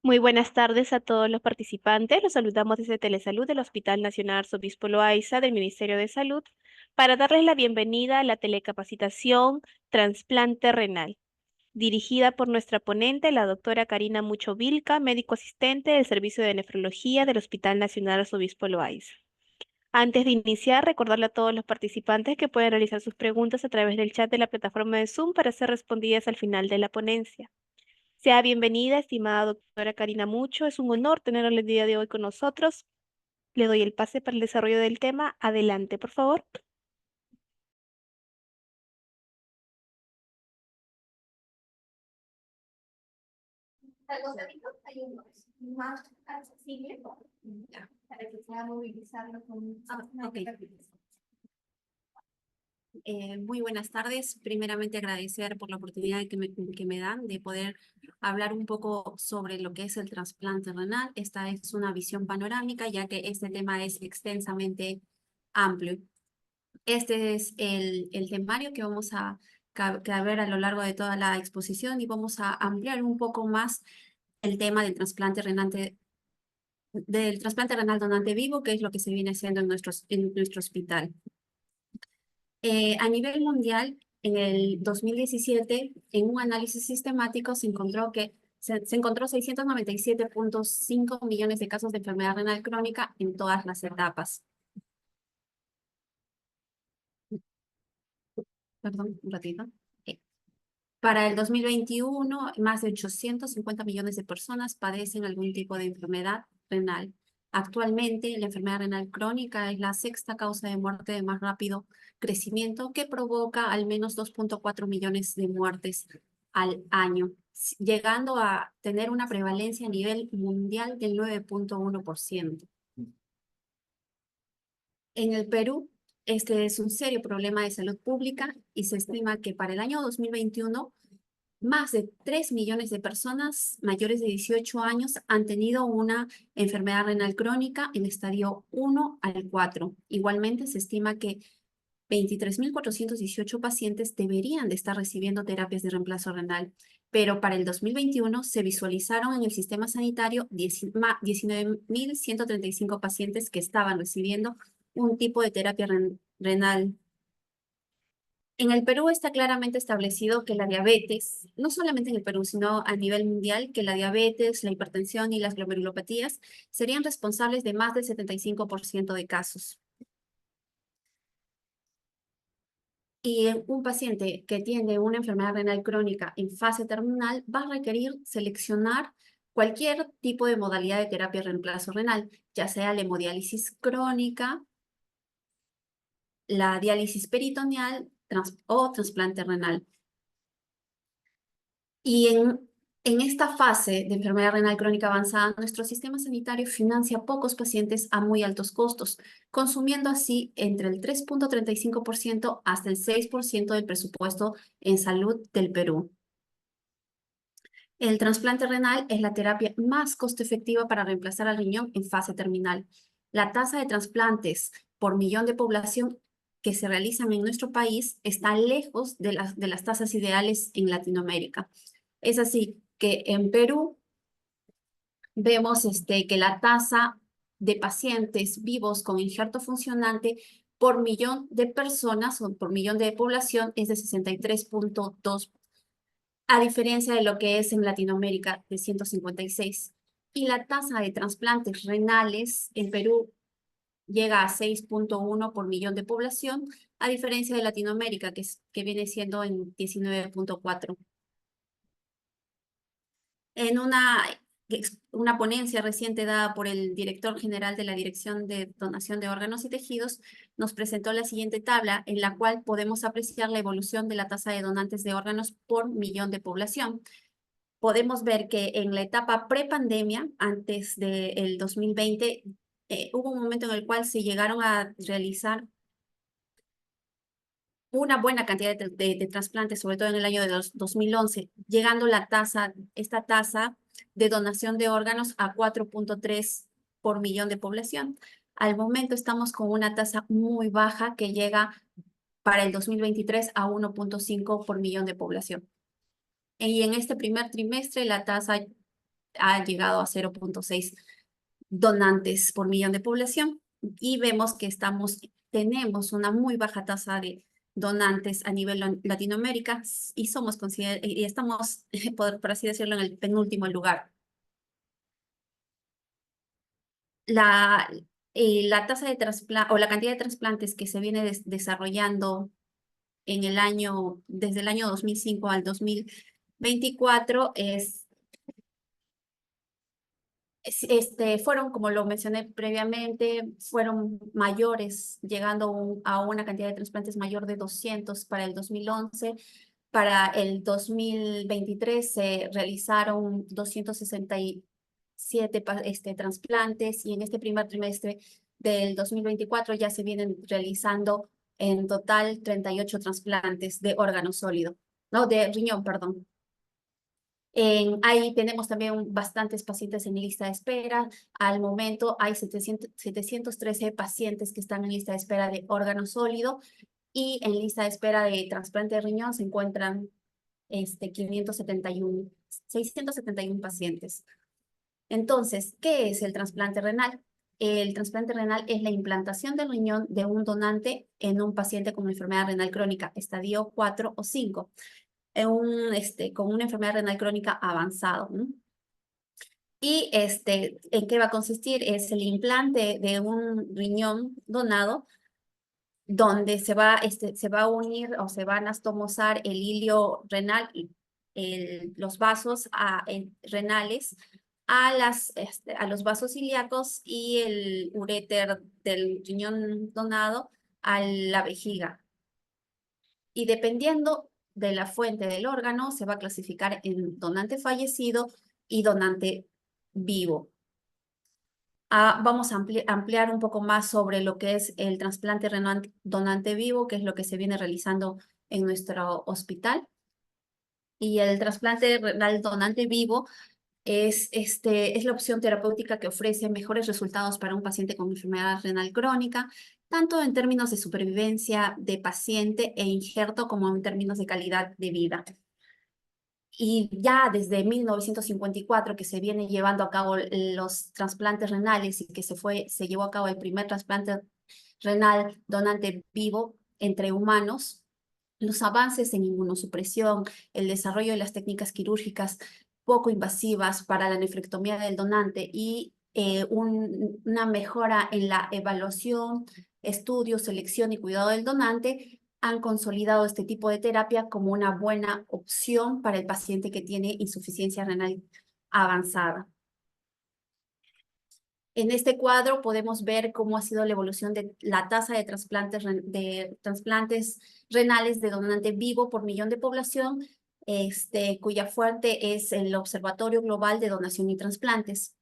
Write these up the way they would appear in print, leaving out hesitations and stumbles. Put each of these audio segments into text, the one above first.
Muy buenas tardes a todos los participantes. Los saludamos desde Telesalud del Hospital Nacional Arzobispo Loaiza del Ministerio de Salud para darles la bienvenida a la telecapacitación Trasplante Renal, dirigida por nuestra ponente, la doctora Karina Mucho Vilca, médico asistente del Servicio de Nefrología del Hospital Nacional Arzobispo Loaiza. Antes de iniciar, recordarle a todos los participantes que pueden realizar sus preguntas a través del chat de la plataforma de Zoom para ser respondidas al final de la ponencia. Sea bienvenida, estimada doctora Karina Mucho. Es un honor tenerla el día de hoy con nosotros. Le doy el pase para el desarrollo del tema. Adelante, por favor. Algo bonito, hay uno más accesible para que pueda movilizarlo con Ok. Muy buenas tardes. Primeramente agradecer por la oportunidad que me dan de poder hablar un poco sobre lo que es el trasplante renal. Esta es una visión panorámica, ya que este tema es extensamente amplio. Este es el temario que vamos a ver a lo largo de toda la exposición y vamos a ampliar un poco más el tema del trasplante renal donante vivo, que es lo que se viene haciendo en nuestro hospital. A nivel mundial, en el 2017, en un análisis sistemático, se encontró 697.5 millones de casos de enfermedad renal crónica en todas las etapas. Perdón, un ratito. Para el 2021, más de 850 millones de personas padecen algún tipo de enfermedad renal. Actualmente, la enfermedad renal crónica es la sexta causa de muerte de más rápido crecimiento, que provoca al menos 2.4 millones de muertes al año, llegando a tener una prevalencia a nivel mundial del 9.1%. En el Perú, este es un serio problema de salud pública y se estima que para el año 2021, más de 3 millones de personas mayores de 18 años han tenido una enfermedad renal crónica en estadio 1 al 4. Igualmente, se estima que 23.418 pacientes deberían de estar recibiendo terapias de reemplazo renal, pero para el 2021 se visualizaron en el sistema sanitario 19.135 pacientes que estaban recibiendo un tipo de terapia renal. En el Perú está claramente establecido que la diabetes, no solamente en el Perú, sino a nivel mundial, que la diabetes, la hipertensión y las glomerulopatías serían responsables de más del 75% de casos. Y un paciente que tiene una enfermedad renal crónica en fase terminal va a requerir seleccionar cualquier tipo de modalidad de terapia de reemplazo renal, ya sea la hemodiálisis crónica, la diálisis peritoneal o trasplante renal. Y en esta fase de enfermedad renal crónica avanzada, nuestro sistema sanitario financia a pocos pacientes a muy altos costos, consumiendo así entre el 3.35% hasta el 6% del presupuesto en salud del Perú. El trasplante renal es la terapia más costo efectiva para reemplazar al riñón en fase terminal. La tasa de trasplantes por millón de población que se realizan en nuestro país está lejos de las tasas ideales en Latinoamérica. Es así que en Perú vemos que la tasa de pacientes vivos con injerto funcionante por millón de personas o por millón de población es de 63.2, a diferencia de lo que es en Latinoamérica de 156. Y la tasa de trasplantes renales en Perú llega a 6.1 por millón de población, a diferencia de Latinoamérica, que viene siendo en 19.4. En una ponencia reciente dada por el director general de la Dirección de Donación de Órganos y Tejidos, nos presentó la siguiente tabla en la cual podemos apreciar la evolución de la tasa de donantes de órganos por millón de población. Podemos ver que en la etapa prepandemia, antes del 2020, hubo un momento en el cual se llegaron a realizar una buena cantidad de trasplantes, sobre todo en el año de 2011, llegando esta tasa de donación de órganos a 4.3 por millón de población. Al momento estamos con una tasa muy baja que llega para el 2023 a 1.5 por millón de población. Y en este primer trimestre la tasa ha llegado a 0.6 donantes por millón de población. Y vemos que tenemos una muy baja tasa de donantes a nivel Latinoamérica y estamos, por así decirlo, en el penúltimo lugar. La tasa de trasplante o la cantidad de trasplantes que se viene desarrollando desde el año 2005 al 2024 fueron, como lo mencioné previamente, fueron mayores, llegando a una cantidad de trasplantes mayor de 200 para el 2011. Para el 2023 se realizaron 267 trasplantes y en este primer trimestre del 2024 ya se vienen realizando en total 38 trasplantes de órgano sólido, no, de riñón, perdón. Ahí tenemos también bastantes pacientes en lista de espera. Al momento hay 713 pacientes que están en lista de espera de órgano sólido y en lista de espera de trasplante de riñón se encuentran 671 pacientes. Entonces, ¿qué es el trasplante renal? El trasplante renal es la implantación del riñón de un donante en un paciente con enfermedad renal crónica, estadio 4 o 5. Con una enfermedad renal crónica avanzada, ¿no? Y ¿en qué va a consistir? Es el implante de un riñón donado donde se va a unir o se van a anastomosar el hilio renal, los vasos renales a los vasos ilíacos y el uréter del riñón donado a la vejiga. Y dependiendo de la fuente del órgano, se va a clasificar en donante fallecido y donante vivo. Vamos a ampliar un poco más sobre lo que es el trasplante renal donante vivo, que es lo que se viene realizando en nuestro hospital. Y el trasplante renal donante vivo es la opción terapéutica que ofrece mejores resultados para un paciente con enfermedad renal crónica, tanto en términos de supervivencia de paciente e injerto como en términos de calidad de vida. Y ya desde 1954 que se viene llevando a cabo los trasplantes renales y que se llevó a cabo el primer trasplante renal donante vivo entre humanos, los avances en inmunosupresión, el desarrollo de las técnicas quirúrgicas poco invasivas para la nefrectomía del donante y una mejora en la evaluación, estudio, selección y cuidado del donante han consolidado este tipo de terapia como una buena opción para el paciente que tiene insuficiencia renal avanzada. En este cuadro podemos ver cómo ha sido la evolución de la tasa de trasplantes renales de donante vivo por millón de población, cuya fuente es el Observatorio Global de Donación y Trasplantes.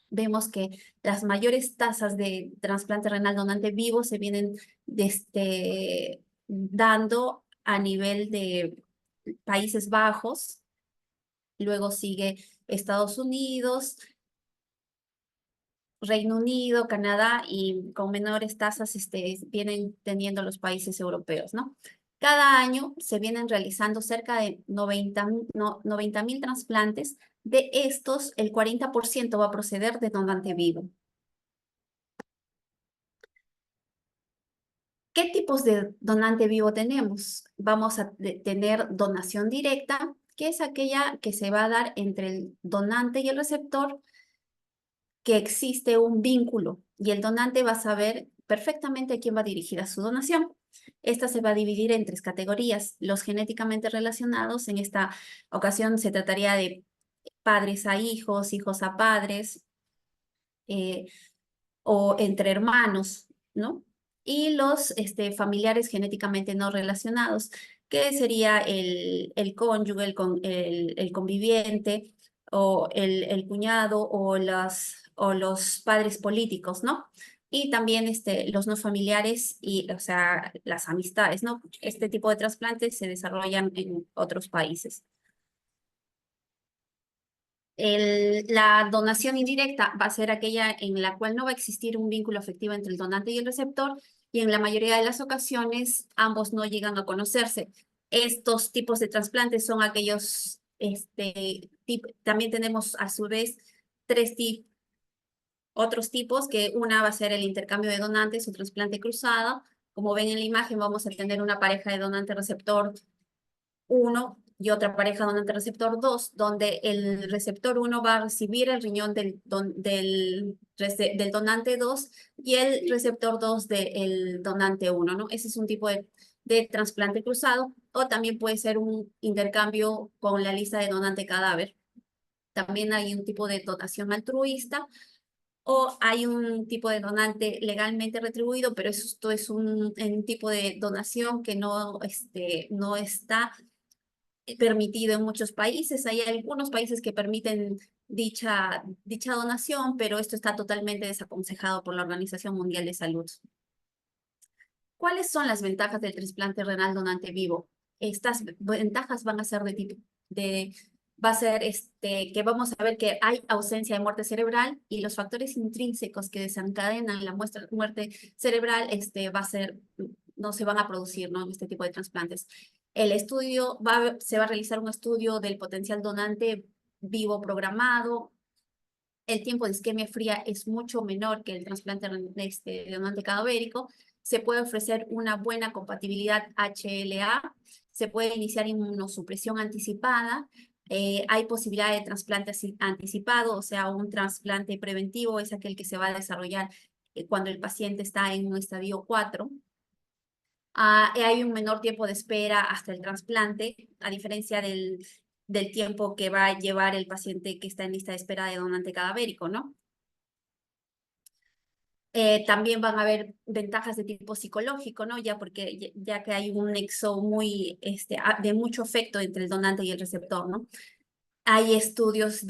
Vemos que las mayores tasas de trasplante renal donante vivo se vienen dando a nivel de Países Bajos, luego sigue Estados Unidos, Reino Unido, Canadá y con menores tasas vienen teniendo los países europeos, ¿no? Cada año se vienen realizando cerca de 90.000 trasplantes. De estos, el 40% va a proceder de donante vivo. ¿Qué tipos de donante vivo tenemos? Vamos a tener donación directa, que es aquella que se va a dar entre el donante y el receptor, que existe un vínculo y el donante va a saber perfectamente a quién va dirigida su donación. Esta se va a dividir en 3 categorías. Los genéticamente relacionados, en esta ocasión se trataría de padres a hijos, hijos a padres, o entre hermanos, ¿no? Y los familiares genéticamente no relacionados, que sería el cónyuge, el conviviente, o el cuñado, o los padres políticos, ¿no? Y también los no familiares y, o sea, las amistades, ¿no? Este tipo de trasplantes se desarrollan en otros países. La donación indirecta va a ser aquella en la cual no va a existir un vínculo afectivo entre el donante y el receptor, y en la mayoría de las ocasiones ambos no llegan a conocerse. Estos tipos de trasplantes son aquellos También tenemos a su vez otros tipos, que una va a ser el intercambio de donantes o trasplante cruzado. Como ven en la imagen, vamos a tener una pareja de donante receptor 1 y otra pareja donante receptor 2, donde el receptor 1 va a recibir el riñón del donante 2 y el receptor 2 del donante 1, ¿no? Ese es un tipo de trasplante cruzado, o también puede ser un intercambio con la lista de donante cadáver. También hay un tipo de donación altruista, o hay un tipo de donante legalmente retribuido, pero esto es un tipo de donación que no está permitido en muchos países. Hay algunos países que permiten dicha donación, pero esto está totalmente desaconsejado por la Organización Mundial de Salud. ¿Cuáles son las ventajas del trasplante renal donante vivo? Estas ventajas van a ser va a ser que vamos a ver que hay ausencia de muerte cerebral, y los factores intrínsecos que desencadenan la muerte cerebral no se van a producir, ¿no?, en este tipo de trasplantes. Se va a realizar un estudio del potencial donante vivo programado. El tiempo de isquemia fría es mucho menor que el trasplante de donante cadavérico. Se puede ofrecer una buena compatibilidad HLA. Se puede iniciar inmunosupresión anticipada. Hay posibilidad de trasplante anticipado, o sea, un trasplante preventivo es aquel que se va a desarrollar cuando el paciente está en un estadio 4. Hay un menor tiempo de espera hasta el trasplante, a diferencia del tiempo que va a llevar el paciente que está en lista de espera de donante cadavérico, ¿no? También van a haber ventajas de tipo psicológico, ¿no? Ya que hay un nexo de mucho efecto entre el donante y el receptor, ¿no? Hay estudios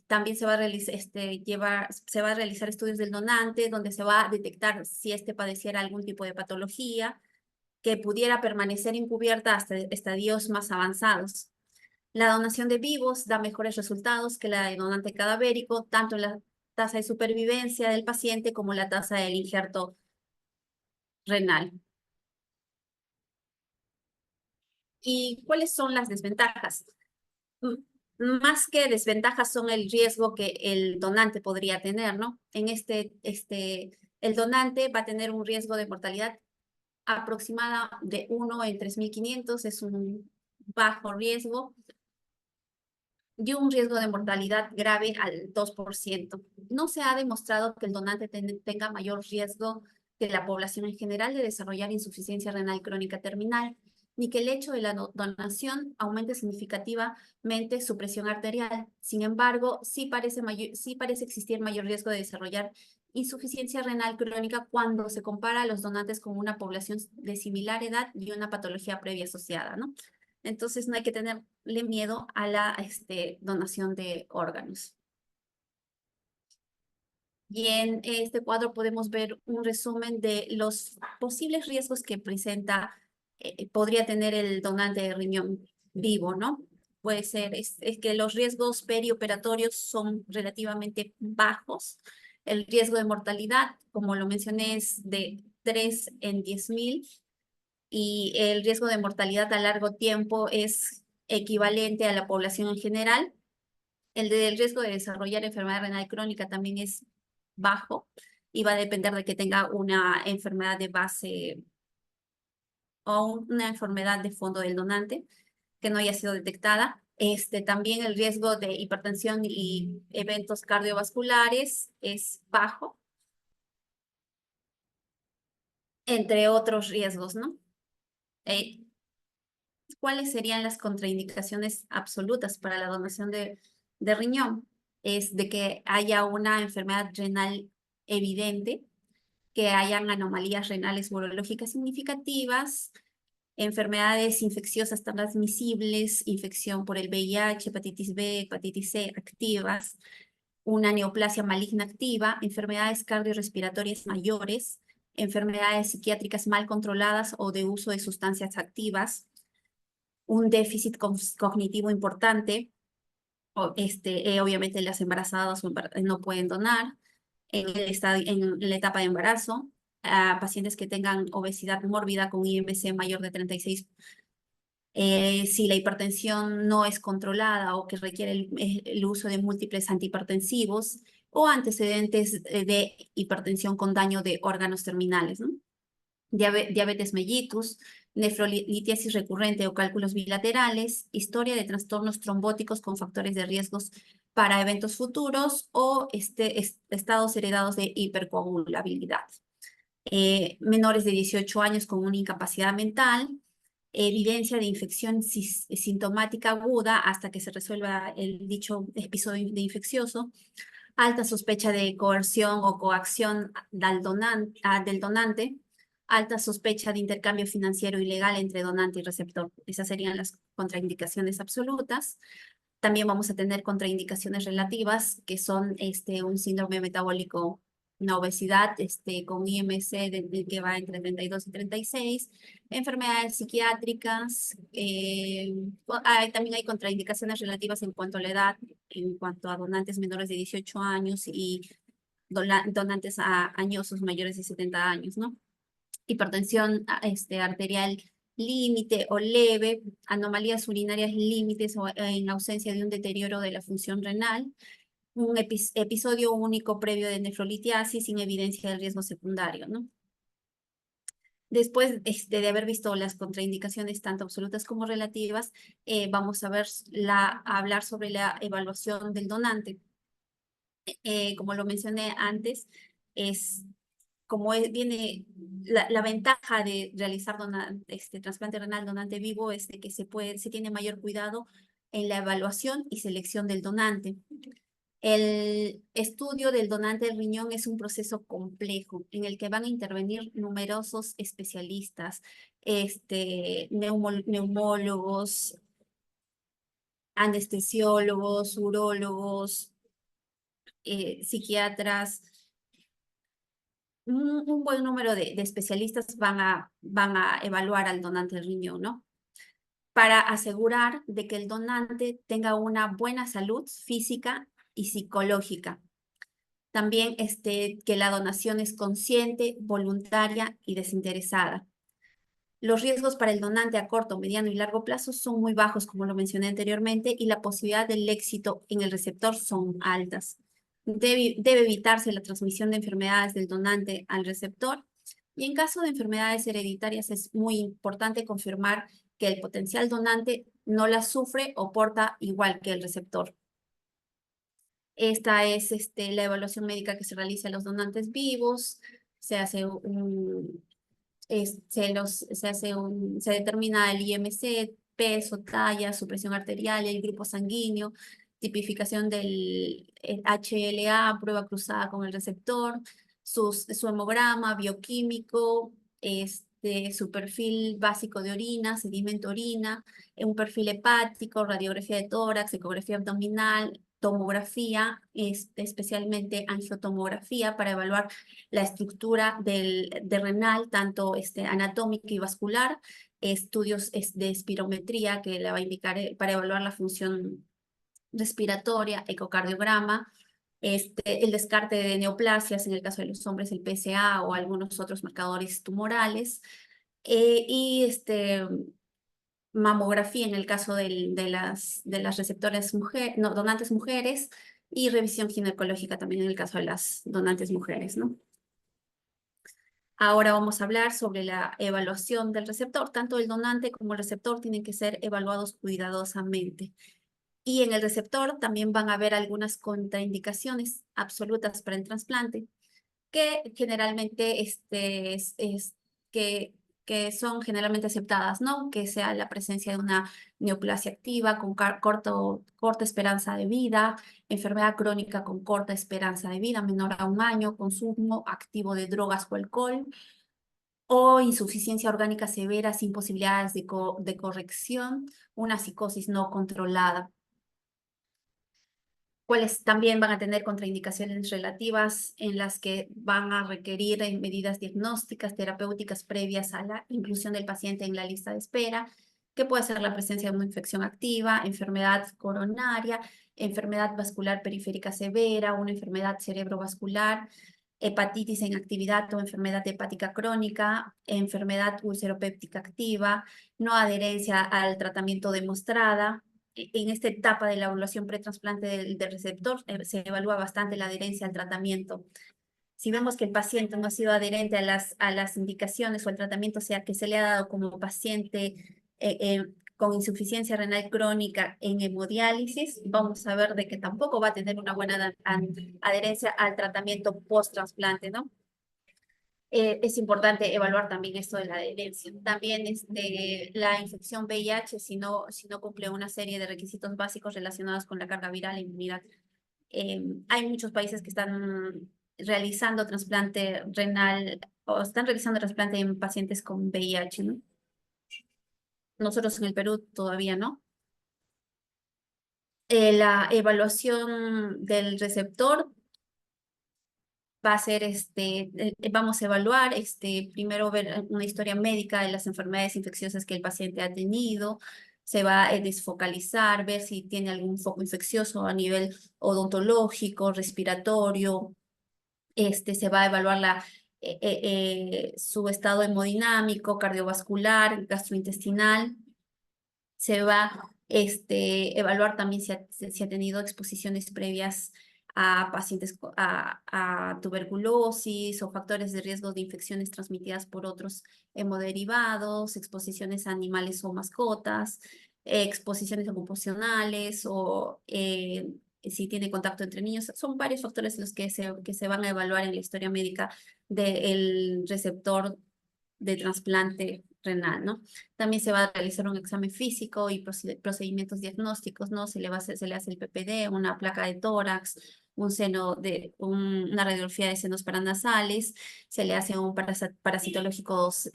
también se va a realizar estudios del donante, donde se va a detectar si padeciera algún tipo de patología que pudiera permanecer encubierta hasta estadios más avanzados. La donación de vivos da mejores resultados que la de donante cadavérico, tanto en la tasa de supervivencia del paciente como la tasa del injerto renal. ¿Y cuáles son las desventajas? Más que desventajas son el riesgo que el donante podría tener, ¿no? El donante va a tener un riesgo de mortalidad aproximada de 1 en 3.500, es un bajo riesgo, y un riesgo de mortalidad grave al 2%. No se ha demostrado que el donante tenga mayor riesgo que la población en general de desarrollar insuficiencia renal crónica terminal, ni que el hecho de la donación aumente significativamente su presión arterial. Sin embargo, sí parece existir mayor riesgo de desarrollar insuficiencia renal crónica cuando se compara a los donantes con una población de similar edad y una patología previa asociada, ¿no? Entonces no hay que tenerle miedo a la donación de órganos. Y en este cuadro podemos ver un resumen de los posibles riesgos que podría tener el donante de riñón vivo, ¿no? Puede ser es que los riesgos perioperatorios son relativamente bajos. El riesgo de mortalidad, como lo mencioné, es de 3 en 10.000, y el riesgo de mortalidad a largo tiempo es equivalente a la población en general. El del riesgo de desarrollar enfermedad renal crónica también es bajo, y va a depender de que tenga una enfermedad de base o una enfermedad de fondo del donante que no haya sido detectada. También el riesgo de hipertensión y eventos cardiovasculares es bajo, entre otros riesgos, ¿no? ¿Cuáles serían las contraindicaciones absolutas para la donación de riñón? Es de que haya una enfermedad renal evidente, que hayan anomalías renales urológicas significativas, enfermedades infecciosas transmisibles, infección por el VIH, hepatitis B, hepatitis C activas, una neoplasia maligna activa, enfermedades cardiorrespiratorias mayores, enfermedades psiquiátricas mal controladas o de uso de sustancias activas, un déficit cognitivo importante. Obviamente las embarazadas no pueden donar en la etapa de embarazo. A pacientes que tengan obesidad mórbida con IMC mayor de 36 Si la hipertensión no es controlada o que requiere el uso de múltiples antihipertensivos o antecedentes de hipertensión con daño de órganos terminales, ¿no? Diabetes mellitus, nefrolitiasis recurrente o cálculos bilaterales, historia de trastornos trombóticos con factores de riesgos para eventos futuros o estados heredados de hipercoagulabilidad. Menores de 18 años con una incapacidad mental, evidencia de infección sintomática aguda hasta que se resuelva el dicho episodio de infeccioso, alta sospecha de coerción o coacción del donante, alta sospecha de intercambio financiero ilegal entre donante y receptor. Esas serían las contraindicaciones absolutas. También vamos a tener contraindicaciones relativas, que son un síndrome metabólico, una obesidad con IMC que va entre 32 y 36, enfermedades psiquiátricas, también hay contraindicaciones relativas en cuanto a la edad, en cuanto a donantes menores de 18 años y donantes añosos mayores de 70 años, ¿no? Hipertensión arterial límite o leve, anomalías urinarias límites o en ausencia de un deterioro de la función renal, un episodio único previo de nefrolitiasis sin evidencia de riesgo secundario, ¿no? Después de haber visto las contraindicaciones tanto absolutas como relativas, vamos a hablar sobre la evaluación del donante. Como lo mencioné antes, viene la ventaja de realizar trasplante renal donante vivo es de que se tiene mayor cuidado en la evaluación y selección del donante. El estudio del donante del riñón es un proceso complejo en el que van a intervenir numerosos especialistas, neumólogos, anestesiólogos, urólogos, psiquiatras. Un buen número de especialistas van a evaluar al donante del riñón, ¿no? Para asegurar de que el donante tenga una buena salud física y psicológica. También que la donación es consciente, voluntaria y desinteresada. Los riesgos para el donante a corto, mediano y largo plazo son muy bajos, como lo mencioné anteriormente, y la posibilidad del éxito en el receptor son altas. Debe evitarse la transmisión de enfermedades del donante al receptor. Y en caso de enfermedades hereditarias es muy importante confirmar que el potencial donante no las sufre o porta igual que el receptor. Esta es la evaluación médica que se realiza a los donantes vivos. Se hace se determina el IMC, peso, talla, su presión arterial, el grupo sanguíneo, tipificación del HLA, prueba cruzada con el receptor, su hemograma bioquímico, su perfil básico de orina, sedimento orina, un perfil hepático, radiografía de tórax, ecografía abdominal, tomografía, especialmente angiotomografía para evaluar la estructura de renal, tanto anatómica y vascular, estudios de espirometría que la va a indicar para evaluar la función respiratoria, ecocardiograma, el descarte de neoplasias en el caso de los hombres, el PSA o algunos otros marcadores tumorales, y mamografía en el caso de las receptores donantes mujeres, y revisión ginecológica también en el caso de las donantes mujeres, ¿no? Ahora vamos a hablar sobre la evaluación del receptor. Tanto el donante como el receptor tienen que ser evaluados cuidadosamente. Y en el receptor también van a haber algunas contraindicaciones absolutas para el trasplante, que generalmente que son generalmente aceptadas, ¿no? Que sea la presencia de una neoplasia activa con corta esperanza de vida, enfermedad crónica con corta esperanza de vida, menor a 1 año, consumo activo de drogas o alcohol, o insuficiencia orgánica severa sin posibilidades de corrección, una psicosis no controlada. Cuáles también van a tener contraindicaciones relativas en las que van a requerir medidas diagnósticas, terapéuticas previas a la inclusión del paciente en la lista de espera, que puede ser la presencia de una infección activa, enfermedad coronaria, enfermedad vascular periférica severa, una enfermedad cerebrovascular, hepatitis en actividad o enfermedad hepática crónica, enfermedad ulceropéptica activa, no adherencia al tratamiento demostrada. En esta etapa de la evaluación pretrasplante del receptor se evalúa bastante la adherencia al tratamiento. Si vemos que el paciente no ha sido adherente a las indicaciones o al tratamiento, sea que se le ha dado como paciente con insuficiencia renal crónica en hemodiálisis, vamos a ver de que tampoco va a tener una buena adherencia al tratamiento post-trasplante, ¿no? Es importante evaluar también esto de la adherencia. También la infección VIH, si no cumple una serie de requisitos básicos relacionados con la carga viral e inmunidad. Hay muchos países que están realizando trasplante renal o están realizando trasplante en pacientes con VIH, ¿no? Nosotros en el Perú todavía no. La evaluación del receptor va a ser, vamos a evaluar, primero ver una historia médica de las enfermedades infecciosas que el paciente ha tenido, se va a desfocalizar, ver si tiene algún foco infeccioso a nivel odontológico, respiratorio, se va a evaluar su estado hemodinámico, cardiovascular, gastrointestinal, se va a evaluar también si ha tenido exposiciones previas a pacientes a tuberculosis o factores de riesgo de infecciones transmitidas por otros hemoderivados, exposiciones a animales o mascotas, exposiciones ocupacionales o si tiene contacto entre niños. Son varios factores los que se van a evaluar en la historia médica del receptor de trasplante renal, ¿no? También se va a realizar un examen físico y procedimientos diagnósticos, ¿no? Se le hace el PPD, una placa de tórax, una radiografía de senos paranasales, se le hace un parasitológicos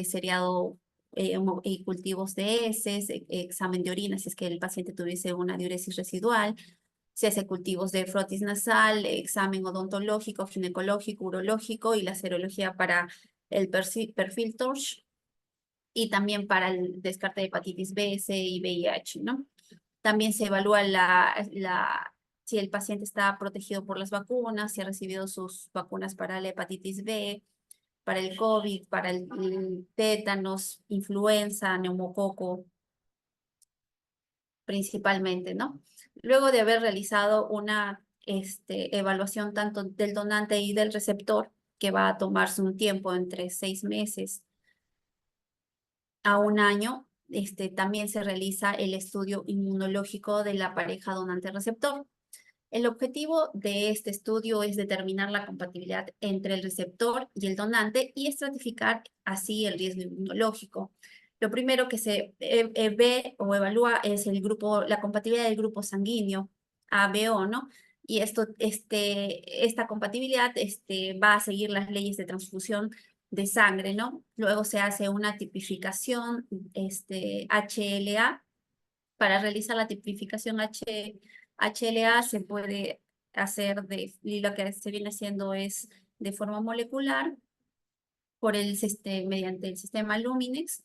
seriado y cultivos de heces, examen de orina si es que el paciente tuviese una diuresis residual, se hace cultivos de frotis nasal, examen odontológico, ginecológico, urológico y la serología para el perfil TORCH y también para el descarte de hepatitis B, C y VIH, ¿no? También se evalúa si el paciente está protegido por las vacunas, si ha recibido sus vacunas para la hepatitis B, para el COVID, para el tétanos, influenza, neumococo, principalmente, ¿no? Luego de haber realizado una evaluación tanto del donante y del receptor, que va a tomarse un tiempo entre 6 meses a un año, también se realiza el estudio inmunológico de la pareja donante-receptor. El objetivo de este estudio es determinar la compatibilidad entre el receptor y el donante y estratificar así el riesgo inmunológico. Lo primero que se ve o evalúa es la compatibilidad del grupo sanguíneo ABO, ¿no? Y esta compatibilidad va a seguir las leyes de transfusión de sangre, ¿no? Luego se hace una tipificación HLA. Para realizar la tipificación HLA se puede hacer y lo que se viene haciendo es de forma molecular mediante el sistema Luminex.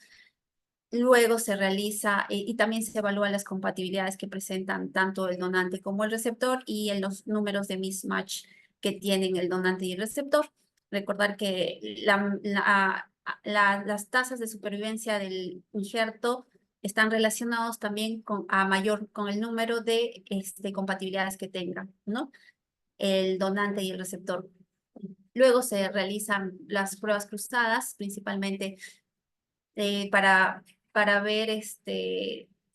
Luego se realiza y también se evalúan las compatibilidades que presentan tanto el donante como el receptor y en los números de mismatch que tienen el donante y el receptor. Recordar que las tasas de supervivencia del injerto están relacionados también con el número de compatibilidades que tengan, ¿no? El donante y el receptor. Luego se realizan las pruebas cruzadas, principalmente para ver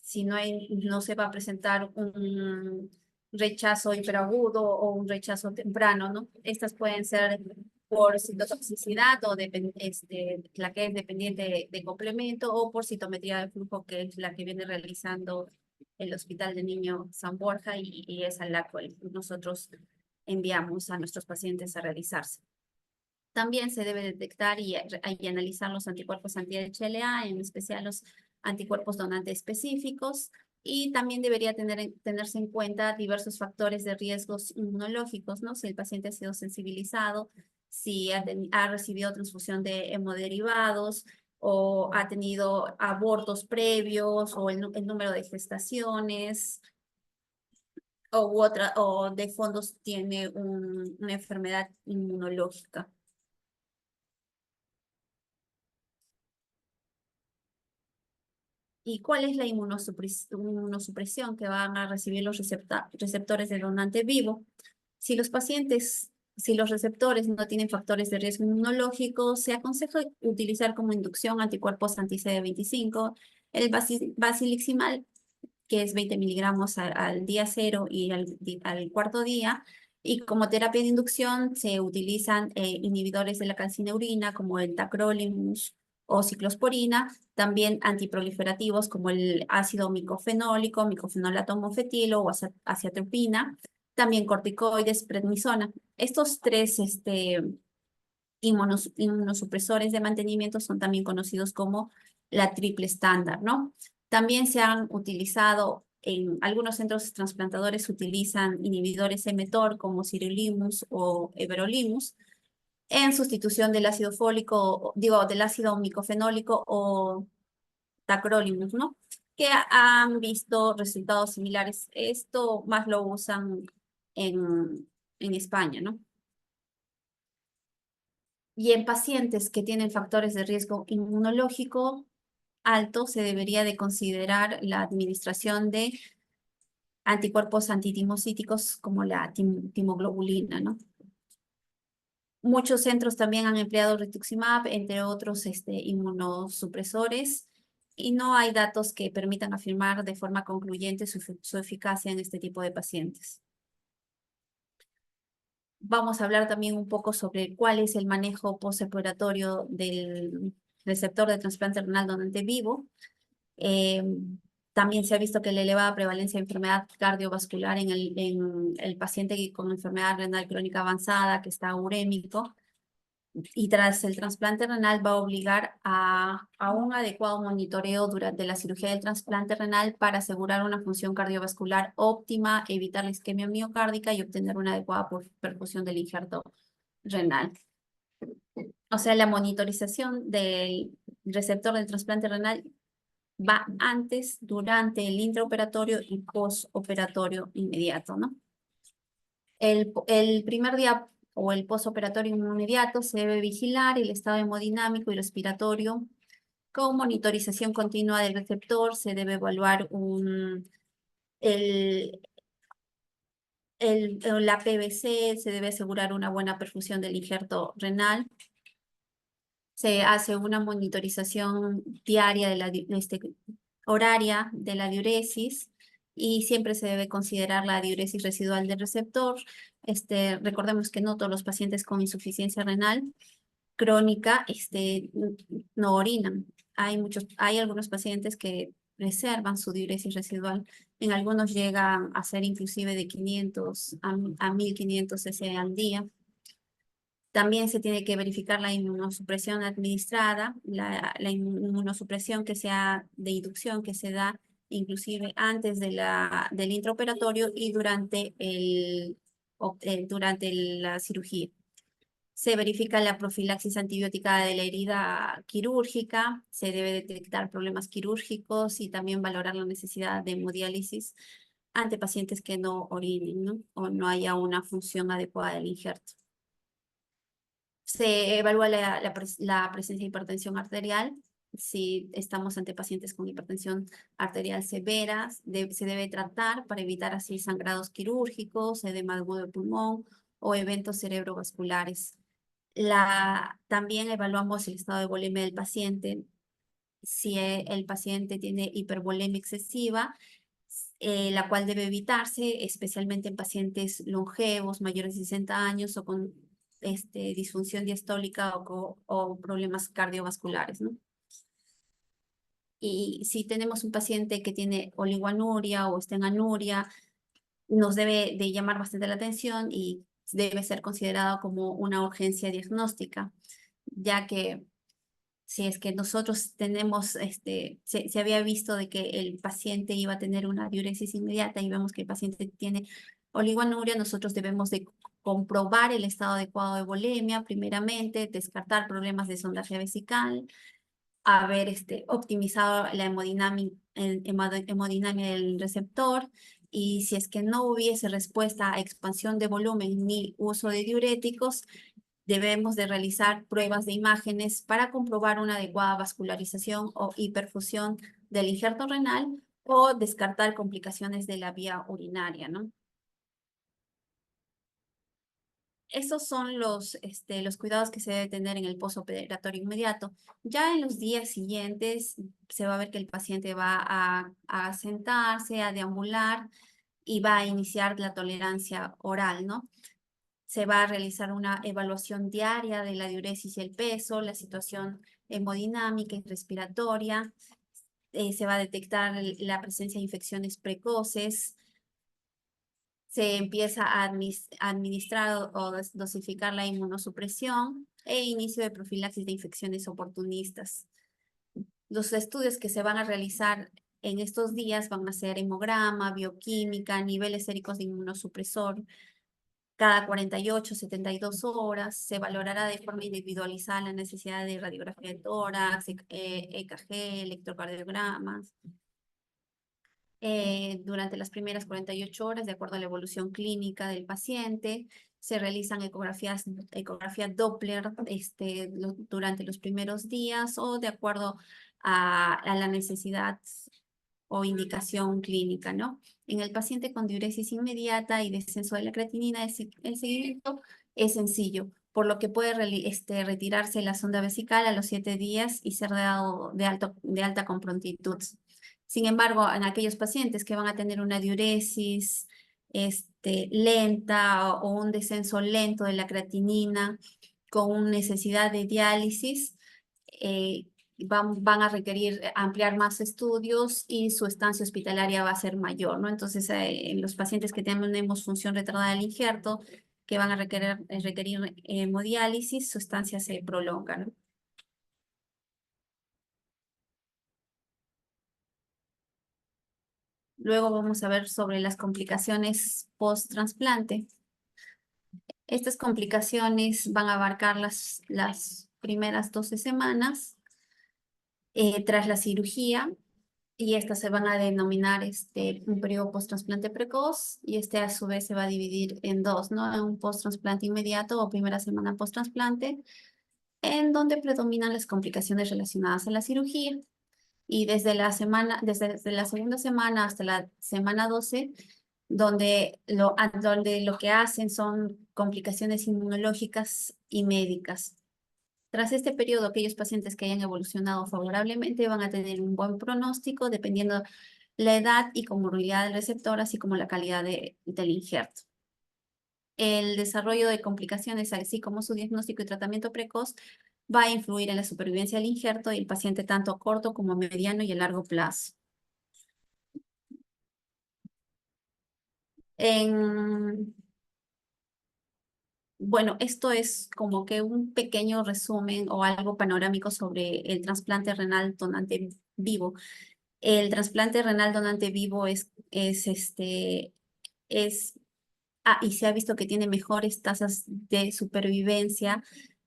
si no se va a presentar un rechazo hiperagudo o un rechazo temprano, ¿no? Estas pueden ser por citotoxicidad o la que es dependiente de complemento o por citometría de flujo, que es la que viene realizando el Hospital de Niño San Borja y es a la cual nosotros enviamos a nuestros pacientes a realizarse. También se debe detectar y analizar los anticuerpos anti-HLA, en especial los anticuerpos donantes específicos, y también debería tenerse en cuenta diversos factores de riesgos inmunológicos, ¿no? Si el paciente ha sido sensibilizado, si ha recibido transfusión de hemoderivados, o ha tenido abortos previos, o el número de gestaciones, o de fondos tiene una enfermedad inmunológica. ¿Y cuál es la inmunosupresión que van a recibir los receptores del donante vivo? Si los receptores no tienen factores de riesgo inmunológico, se aconseja utilizar como inducción anticuerpos anti-CD25, el basiliximab, que es 20 miligramos al día 0 y al cuarto día. Y como terapia de inducción se utilizan inhibidores de la calcineurina como el tacrolimus o ciclosporina, también antiproliferativos como el ácido micofenólico, micofenolato mofetilo o aciatropina, también corticoides, prednisona. Estos tres inmunosupresores de mantenimiento son también conocidos como la triple estándar, ¿no? También se han utilizado en algunos centros trasplantadores, utilizan inhibidores mTOR como sirolimus o everolimus en sustitución del ácido fólico, digo, del ácido micofenólico o tacrolimus, ¿no? Que han visto resultados similares. Esto más lo usan en España, ¿no? Y en pacientes que tienen factores de riesgo inmunológico alto, se debería de considerar la administración de anticuerpos antitimocíticos como la timoglobulina, ¿no? Muchos centros también han empleado rituximab, entre otros inmunosupresores, y no hay datos que permitan afirmar de forma concluyente su eficacia en este tipo de pacientes. Vamos a hablar también un poco sobre cuál es el manejo postoperatorio del receptor de trasplante renal donante vivo. También se ha visto que la elevada prevalencia de enfermedad cardiovascular en el paciente con enfermedad renal crónica avanzada que está urémico, y tras el trasplante renal va a obligar a un adecuado monitoreo durante la cirugía del trasplante renal para asegurar una función cardiovascular óptima, evitar la isquemia miocárdica y obtener una adecuada perfusión del injerto renal. O sea, la monitorización del receptor del trasplante renal va antes, durante el intraoperatorio y postoperatorio inmediato, ¿no? El primer día o el postoperatorio inmediato se debe vigilar el estado hemodinámico y respiratorio con monitorización continua del receptor. Se debe evaluar el, la PVC, se debe asegurar una buena perfusión del injerto renal. Se hace una monitorización diaria de horaria de la diuresis, y siempre se debe considerar la diuresis residual del receptor. Recordemos que no todos los pacientes con insuficiencia renal crónica no orinan. Hay algunos pacientes que reservan su diuresis residual. En algunos llegan a ser inclusive de 500 a 1500 cc al día. También se tiene que verificar la inmunosupresión administrada, la inmunosupresión que sea de inducción, que se da inclusive antes del intraoperatorio y durante la cirugía. Se verifica la profilaxis antibiótica de la herida quirúrgica, se debe detectar problemas quirúrgicos y también valorar la necesidad de hemodiálisis ante pacientes que no orinen, ¿no? O no haya una función adecuada del injerto. Se evalúa la presencia de hipertensión arterial. Si estamos ante pacientes con hipertensión arterial severa, se debe tratar para evitar así sangrados quirúrgicos, edema agudo de pulmón o eventos cerebrovasculares. También evaluamos el estado de volemia del paciente. Si el paciente tiene hipervolemia excesiva, la cual debe evitarse, especialmente en pacientes longevos, mayores de 60 años o con disfunción diastólica o problemas cardiovasculares, ¿no? Y si tenemos un paciente que tiene oligoanuria o está en anuria, nos debe de llamar bastante la atención y debe ser considerado como una urgencia diagnóstica, ya que si es que nosotros tenemos, se había visto de que el paciente iba a tener una diuresis inmediata y vemos que el paciente tiene oligoanuria, nosotros debemos de comprobar el estado adecuado de volemia primeramente, descartar problemas de sondaje vesical, haber optimizado la hemodinamia del receptor y si es que no hubiese respuesta a expansión de volumen ni uso de diuréticos, debemos de realizar pruebas de imágenes para comprobar una adecuada vascularización o hiperfusión del injerto renal o descartar complicaciones de la vía urinaria, ¿no? Esos son los cuidados que se debe tener en el postoperatorio inmediato. Ya en los días siguientes se va a ver que el paciente va a sentarse, a deambular y va a iniciar la tolerancia oral, ¿no? Se va a realizar una evaluación diaria de la diuresis y el peso, la situación hemodinámica y respiratoria. Se va a detectar la presencia de infecciones precoces. Se empieza a administrar o dosificar la inmunosupresión e inicio de profilaxis de infecciones oportunistas. Los estudios que se van a realizar en estos días van a ser hemograma, bioquímica, niveles séricos de inmunosupresor. Cada 48, 72 horas se valorará de forma individualizada la necesidad de radiografía de tórax, EKG, electrocardiogramas. Durante las primeras 48 horas, de acuerdo a la evolución clínica del paciente, se realizan ecografía Doppler durante los primeros días o de acuerdo a la necesidad o indicación clínica, ¿no? En el paciente con diuresis inmediata y descenso de la creatinina, el seguimiento es sencillo, por lo que puede retirarse la sonda vesical a los 7 días y ser dado de alta con prontitud. Sin embargo, en aquellos pacientes que van a tener una diuresis lenta o un descenso lento de la creatinina con necesidad de diálisis, van a requerir ampliar más estudios y su estancia hospitalaria va a ser mayor, ¿no? Entonces, en los pacientes que tenemos función retardada del injerto, que van a requerir hemodiálisis, su estancia se prolonga, ¿no? Luego vamos a ver sobre las complicaciones post-trasplante. Estas complicaciones van a abarcar las primeras 12 semanas tras la cirugía y estas se van a denominar un periodo post-trasplante precoz y a su vez se va a dividir en dos, ¿no? En un post-trasplante inmediato o primera semana post-trasplante, en donde predominan las complicaciones relacionadas a la cirugía. Y desde la segunda semana hasta la semana 12, donde lo que hacen son complicaciones inmunológicas y médicas. Tras este periodo, aquellos pacientes que hayan evolucionado favorablemente van a tener un buen pronóstico dependiendo la edad y comorbilidad del receptor, así como la calidad del injerto. El desarrollo de complicaciones, así como su diagnóstico y tratamiento precoz, va a influir en la supervivencia del injerto y el paciente tanto a corto como a mediano y a largo plazo. Bueno, esto es como que un pequeño resumen o algo panorámico sobre el trasplante renal donante vivo. El trasplante renal donante vivo y se ha visto que tiene mejores tasas de supervivencia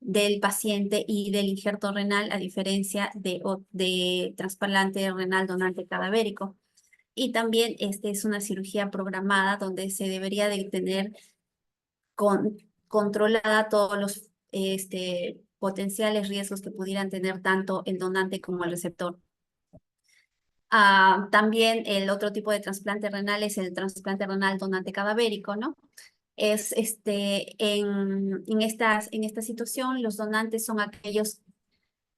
del paciente y del injerto renal a diferencia de trasplante renal donante cadavérico. Y también es una cirugía programada donde se debería de tener controlada todos los potenciales riesgos que pudieran tener tanto el donante como el receptor. También el otro tipo de trasplante renal es el trasplante renal donante cadavérico, ¿no? En esta situación, los donantes son aquellos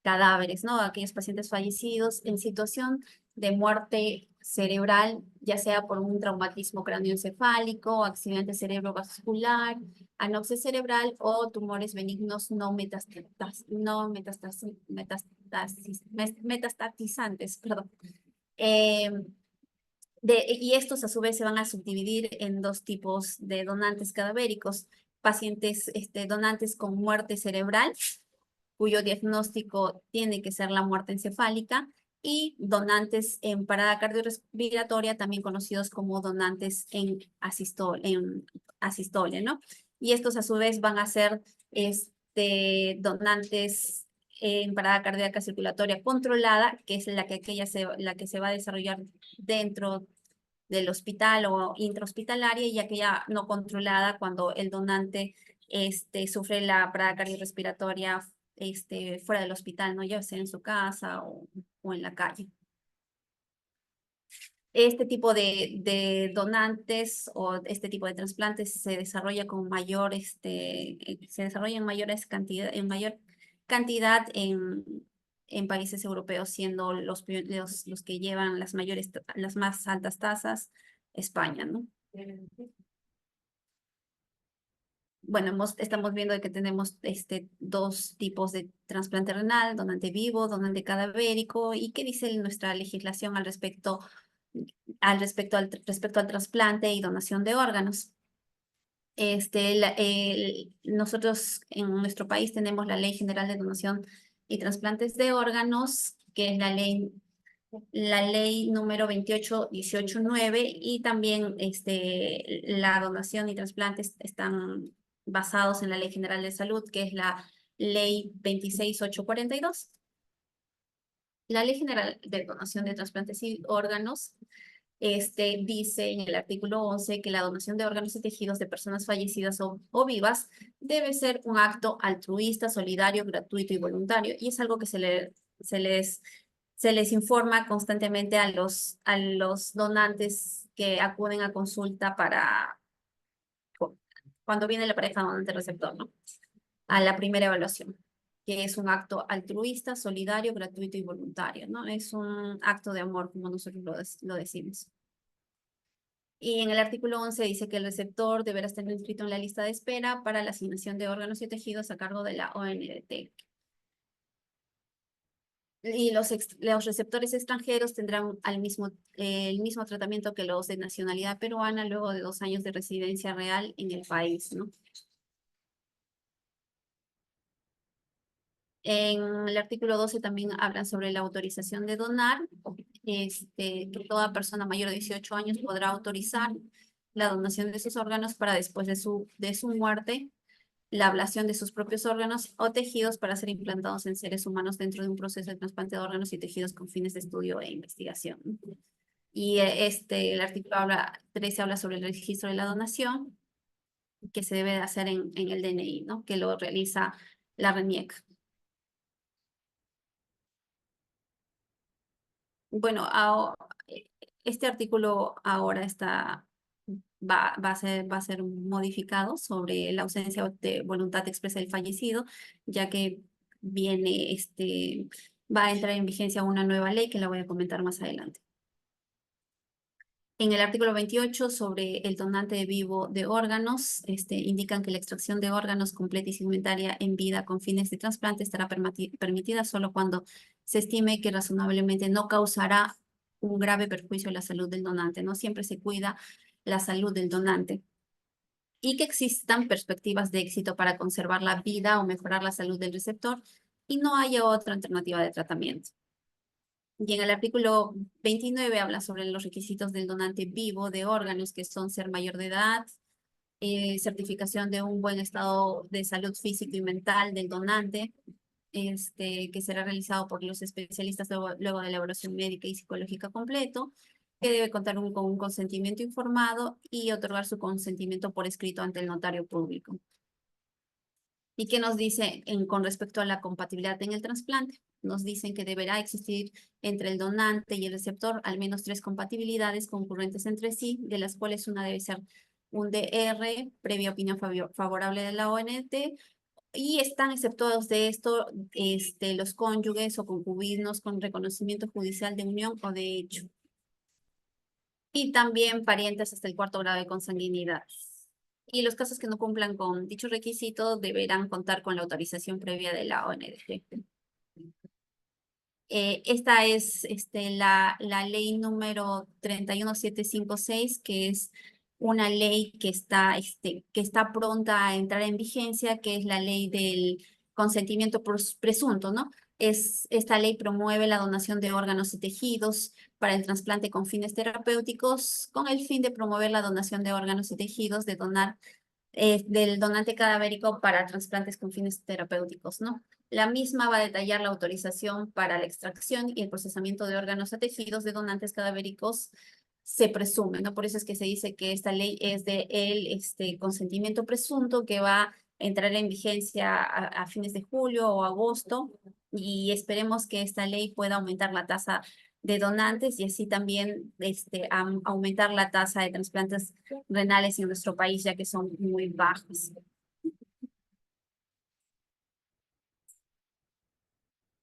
cadáveres, ¿no? Aquellos pacientes fallecidos en situación de muerte cerebral, ya sea por un traumatismo cráneoencefálico, accidente cerebrovascular, anoxia cerebral o tumores benignos no metastatizantes, perdón. Y estos a su vez se van a subdividir en dos tipos de donantes cadavéricos, pacientes donantes con muerte cerebral, cuyo diagnóstico tiene que ser la muerte encefálica, y donantes en parada cardiorrespiratoria, también conocidos como donantes en asistolia, ¿no? Y estos a su vez van a ser donantes en parada cardíaca circulatoria controlada, que es la que se va a desarrollar dentro del hospital o intrahospitalaria y aquella no controlada cuando el donante sufre la parada cardiorrespiratoria fuera del hospital, ¿no? Ya sea en su casa o en la calle. Este tipo de donantes o este tipo de trasplantes se desarrolla con mayor, se desarrolla en mayor cantidad en países europeos, siendo los que llevan las más altas tasas, España, ¿no? Bueno, estamos viendo que tenemos dos tipos de trasplante renal, donante vivo, donante cadavérico, y qué dice nuestra legislación respecto al trasplante y donación de órganos. Nosotros en nuestro país tenemos la Ley General de Donación y Trasplantes de Órganos, que es la ley número 28189, y también la donación y trasplantes están basados en la Ley General de Salud, que es la ley 26842. La Ley General de Donación de Trasplantes y Órganos dice en el artículo 11 que la donación de órganos y tejidos de personas fallecidas o vivas debe ser un acto altruista, solidario, gratuito y voluntario. Y es algo que se les informa constantemente a los donantes que acuden a consulta cuando viene la pareja donante-receptor, ¿no? A la primera evaluación, que es un acto altruista, solidario, gratuito y voluntario, ¿no? Es un acto de amor, como nosotros lo decimos. Y en el artículo 11 dice que el receptor deberá estar inscrito en la lista de espera para la asignación de órganos y tejidos a cargo de la ONDT. Y los receptores extranjeros tendrán el mismo tratamiento que los de nacionalidad peruana luego de 2 años de residencia real en el país, ¿no? En el artículo 12 también hablan sobre la autorización de donar, que toda persona mayor de 18 años podrá autorizar la donación de sus órganos para después de su muerte, la ablación de sus propios órganos o tejidos para ser implantados en seres humanos dentro de un proceso de trasplante de órganos y tejidos con fines de estudio e investigación. Y el artículo 13 habla sobre el registro de la donación, que se debe de hacer en el DNI, ¿no? Que lo realiza la RENIEC. Bueno, este artículo ahora va a ser modificado sobre la ausencia de voluntad expresa del fallecido, ya que va a entrar en vigencia una nueva ley que la voy a comentar más adelante. En el artículo 28 sobre el donante vivo de órganos, indican que la extracción de órganos completa y segmentaria en vida con fines de trasplante estará permitida solo cuando se estime que razonablemente no causará un grave perjuicio a la salud del donante, ¿no? Siempre se cuida la salud del donante. Y que existan perspectivas de éxito para conservar la vida o mejorar la salud del receptor y no haya otra alternativa de tratamiento. Y en el artículo 29 habla sobre los requisitos del donante vivo de órganos, que son ser mayor de edad, certificación de un buen estado de salud físico y mental del donante, que será realizado por los especialistas luego de la evaluación médica y psicológica completo, que debe contar con un consentimiento informado y otorgar su consentimiento por escrito ante el notario público. ¿Y qué nos dice con respecto a la compatibilidad en el trasplante? Nos dicen que deberá existir entre el donante y el receptor al menos 3 compatibilidades concurrentes entre sí, de las cuales una debe ser un DR, previa opinión favorable de la ONT, y están exceptuados de esto los cónyuges o concubinos con reconocimiento judicial de unión o de hecho. Y también parientes hasta el 4º grado de consanguinidad. Y los casos que no cumplan con dicho requisito deberán contar con la autorización previa de la ONDG. Esta es la ley número 31756, que es una ley que está pronta a entrar en vigencia, que es la ley del consentimiento presunto, ¿no? Esta ley promueve la donación de órganos y tejidos para el trasplante con fines terapéuticos, con el fin de promover la donación de órganos y tejidos del donante cadavérico para trasplantes con fines terapéuticos, ¿no? La misma va a detallar la autorización para la extracción y el procesamiento de órganos a tejidos de donantes cadavéricos se presume, ¿no? Por eso es que se dice que esta ley es de el consentimiento presunto que va a entrar en vigencia a fines de julio o agosto, y esperemos que esta ley pueda aumentar la tasa de donantes y así también aumentar la tasa de trasplantes renales en nuestro país, ya que son muy bajos.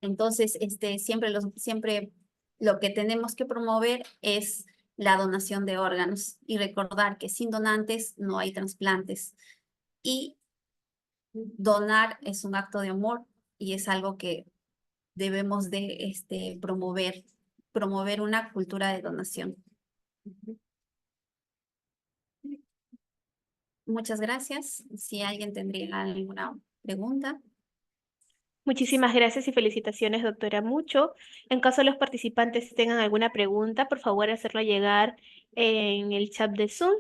Entonces, siempre lo que tenemos que promover es la donación de órganos y recordar que sin donantes no hay trasplantes. Y donar es un acto de amor y es algo que debemos de promover una cultura de donación. Muchas gracias. Si alguien tendría alguna pregunta. Muchísimas gracias y felicitaciones, doctora Mucho. En caso los participantes tengan alguna pregunta, por favor hacerla llegar en el chat de Zoom.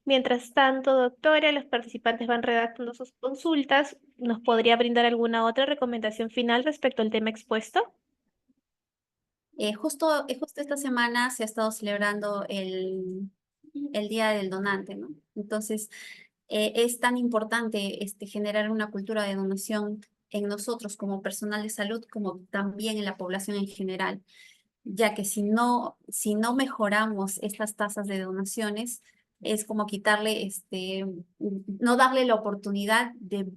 Mientras tanto, doctora, los participantes van redactando sus consultas. ¿Nos podría brindar alguna otra recomendación final respecto al tema expuesto? Justo esta semana se ha estado celebrando el Día del Donante, ¿no? Entonces, es tan importante generar una cultura de donación en nosotros como personal de salud, como también en la población en general, ya que si no mejoramos estas tasas de donaciones, es como quitarle, no darle la oportunidad de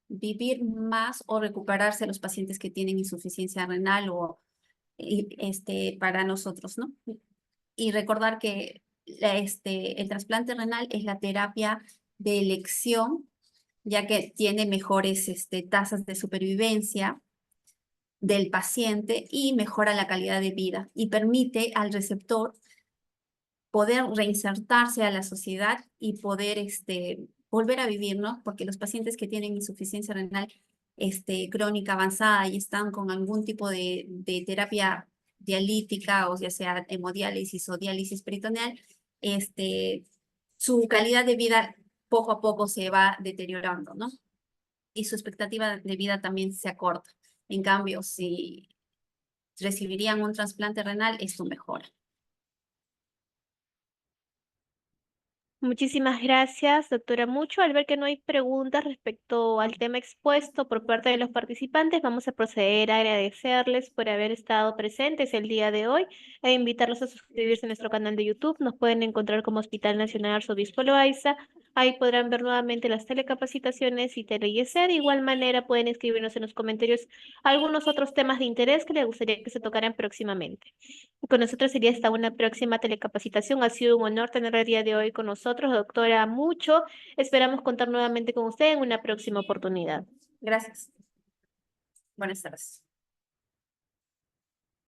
vivir más o recuperarse a los pacientes que tienen insuficiencia renal o para nosotros, ¿no? Y recordar que el trasplante renal es la terapia de elección, ya que tiene mejores tasas de supervivencia del paciente y mejora la calidad de vida y permite al receptor poder reinsertarse a la sociedad y poder volver a vivir, ¿no? Porque los pacientes que tienen insuficiencia renal crónica avanzada y están con algún tipo de terapia dialítica, o ya sea hemodiálisis o diálisis peritoneal, su calidad de vida poco a poco se va deteriorando, ¿no? Y su expectativa de vida también se acorta. En cambio, si recibirían un trasplante renal, esto mejora. Muchísimas gracias, doctora Mucho. Al ver que no hay preguntas respecto al tema expuesto por parte de los participantes, vamos a proceder a agradecerles por haber estado presentes el día de hoy e invitarlos a suscribirse a nuestro canal de YouTube. Nos pueden encontrar como Hospital Nacional Arzobispo Loaiza. Ahí podrán ver nuevamente las telecapacitaciones y TLYC. De igual manera, pueden escribirnos en los comentarios algunos otros temas de interés que les gustaría que se tocaran próximamente. Con nosotros sería hasta una próxima telecapacitación. Ha sido un honor tener el día de hoy con nosotros, doctora Mucho. Esperamos contar nuevamente con usted en una próxima oportunidad. Gracias. Buenas tardes.